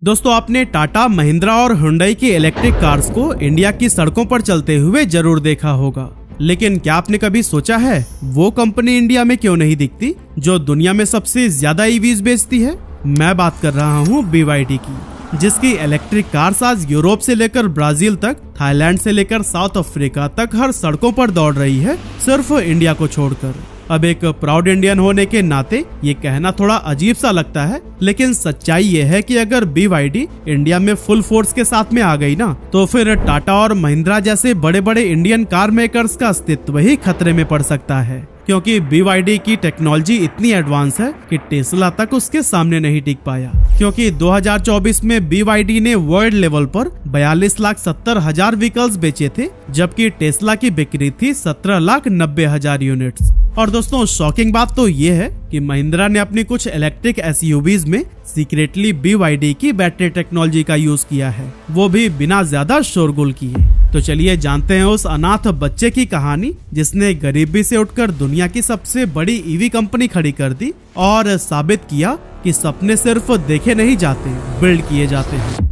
दोस्तों आपने टाटा, महिंद्रा और हुंडई की इलेक्ट्रिक कार्स को इंडिया की सड़कों पर चलते हुए जरूर देखा होगा, लेकिन क्या आपने कभी सोचा है वो कंपनी इंडिया में क्यों नहीं दिखती जो दुनिया में सबसे ज्यादा ईवीज बेचती है? मैं बात कर रहा हूँ BYD की, जिसकी इलेक्ट्रिक कार्स आज यूरोप से लेकर ब्राजील तक, थाईलैंड से लेकर साउथ अफ्रीका तक हर सड़कों पर दौड़ रही है, सिर्फ इंडिया को छोड़कर। अब एक प्राउड इंडियन होने के नाते ये कहना थोड़ा अजीब सा लगता है, लेकिन सच्चाई ये है कि अगर BYD इंडिया में फुल फोर्स के साथ में आ गई ना, तो फिर टाटा और महिंद्रा जैसे बड़े बड़े इंडियन कार मेकर्स का अस्तित्व ही खतरे में पड़ सकता है, क्योंकि BYD की टेक्नोलॉजी इतनी एडवांस है कि टेस्ला तक उसके सामने नहीं टिक पाया। क्योंकि 2024 में BYD ने वर्ल्ड लेवल पर 42,70,000 व्हीकल्स बेचे थे, जबकि टेस्ला की बिक्री थी 17,90,000 यूनिट्स। और दोस्तों शॉकिंग बात तो ये है कि महिंद्रा ने अपनी कुछ इलेक्ट्रिक SUVs में सीक्रेटली BYD की बैटरी टेक्नोलॉजी का यूज किया है, वो भी बिना ज्यादा शोरगुल किए। तो चलिए जानते हैं उस अनाथ बच्चे की कहानी जिसने गरीबी से उठकर दुनिया की सबसे बड़ी EV कंपनी खड़ी कर दी और साबित किया कि सपने सिर्फ देखे नहीं जाते, बिल्ड किए जाते हैं।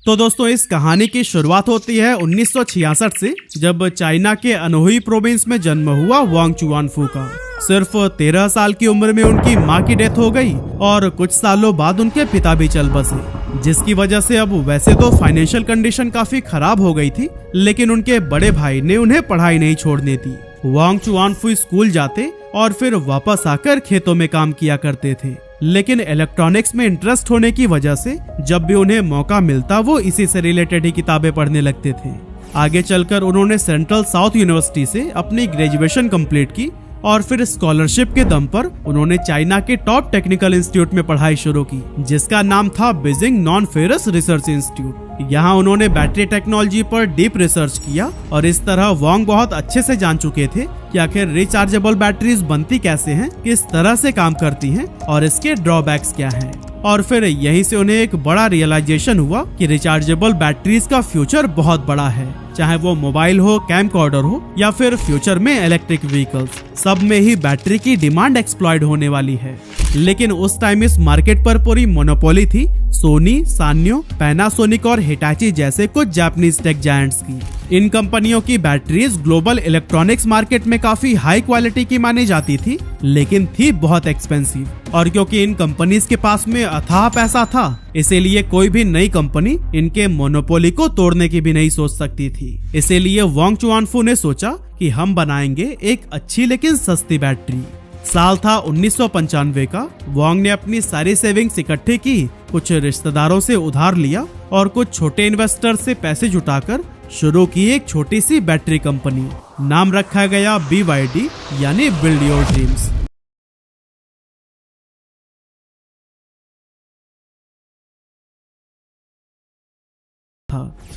तो दोस्तों इस कहानी की शुरुआत होती है 1966 से, जब चाइना के अनोही प्रोविंस में जन्म हुआ वांग चुआनफू का। सिर्फ 13 साल की उम्र में उनकी मां की डेथ हो गई और कुछ सालों बाद उनके पिता भी चल बसे, जिसकी वजह से अब वैसे तो फाइनेंशियल कंडीशन काफी खराब हो गई थी, लेकिन उनके बड़े भाई ने उन्हें पढ़ाई नहीं छोड़ने दी। वांग चुआनफू स्कूल जाते और फिर वापस आकर खेतों में काम किया करते थे, लेकिन इलेक्ट्रॉनिक्स में इंटरेस्ट होने की वजह से जब भी उन्हें मौका मिलता वो इसी से रिलेटेड ही किताबें पढ़ने लगते थे। आगे चलकर उन्होंने सेंट्रल साउथ यूनिवर्सिटी से अपनी ग्रेजुएशन कंप्लीट की और फिर स्कॉलरशिप के दम पर उन्होंने चाइना के टॉप टेक्निकल इंस्टीट्यूट में पढ़ाई शुरू की, जिसका नाम था Beijing non ferrous research institute. यहाँ उन्होंने बैटरी टेक्नोलॉजी पर डीप रिसर्च किया और इस तरह वांग बहुत अच्छे से जान चुके थे कि आखिर रिचार्जेबल बैटरीज बनती कैसे हैं, किस तरह से काम करती हैं और इसके ड्रॉबैक्स क्या हैं। और फिर यहीं से उन्हें एक बड़ा रियलाइजेशन हुआ कि रिचार्जेबल बैटरीज का फ्यूचर बहुत बड़ा है, चाहे वो मोबाइल हो, कैमकॉर्डर हो या फिर फ्यूचर में इलेक्ट्रिक व्हीकल्स, सब में ही बैटरी की डिमांड एक्सप्लॉइट होने वाली है। लेकिन उस टाइम इस मार्केट पर पूरी मोनोपोली थी सोनी, सान्यो, पैनासोनिक और हिटाची जैसे कुछ जापानीज टेक जायंट्स की। इन कंपनियों की बैटरीज ग्लोबल इलेक्ट्रॉनिक्स मार्केट में काफी हाई क्वालिटी की मानी जाती थी, लेकिन थी बहुत एक्सपेंसिव। और क्योंकि इन कंपनीज के पास में अथाह पैसा था, इसीलिए कोई भी नई कंपनी इनके मोनोपोली को तोड़ने की भी नहीं सोच सकती थी। इसीलिए वांग चुआनफू ने सोचा कि हम बनाएंगे एक अच्छी लेकिन सस्ती बैटरी। साल था 1995 का। वांग ने अपनी सारी सेविंग्स इकट्ठी की, कुछ रिश्तेदारों से उधार लिया और कुछ छोटे इन्वेस्टर से पैसे जुटाकर शुरू की एक छोटी सी बैटरी कंपनी। नाम रखा गया BYD यानी बिल्ड योर ड्रीम्स।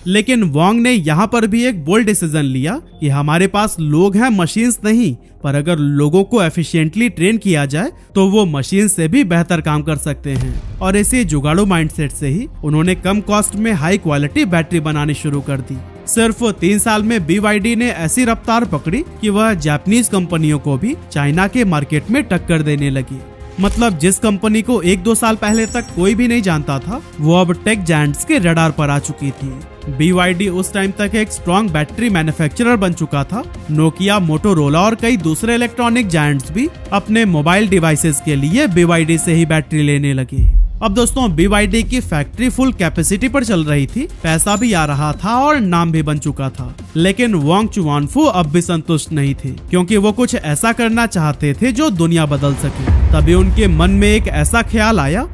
लेकिन वांग ने यहाँ पर भी एक बोल्ड डिसीजन लिया कि हमारे पास लोग हैं, मशीन्स नहीं, पर अगर लोगों को एफिशिएंटली ट्रेन किया जाए तो वो मशीन से भी बेहतर काम कर सकते हैं। और इसी जुगाड़ू माइंडसेट से ही उन्होंने कम कॉस्ट में हाई क्वालिटी बैटरी बनानी शुरू कर दी। सिर्फ 3 साल में BYD ने ऐसी रफ्तार पकड़ी कि वह जापानीज कंपनियों को भी चाइना के मार्केट में टक्कर देने लगी। मतलब जिस कंपनी को 1-2 साल पहले तक कोई भी नहीं जानता था, वो अब टेक जायंट्स के रडार पर आ चुकी थी। BYD उस टाइम तक एक स्ट्रॉन्ग बैटरी मैन्युफैक्चरर बन चुका था। नोकिया, मोटोरोला और कई दूसरे इलेक्ट्रॉनिक जायंट्स भी अपने मोबाइल डिवाइसेस के लिए BYD से ही बैटरी लेने लगे। अब दोस्तों BYD की फैक्ट्री फुल कैपेसिटी पर चल रही थी, पैसा भी आ रहा था और नाम भी बन चुका था। लेकिन वांग चुआनफू अब भी संतुष्ट नहीं थे, क्योंकि वो कुछ ऐसा करना चाहते थे जो दुनिया बदल सके। तभी उनके मन में एक ऐसा ख्याल आया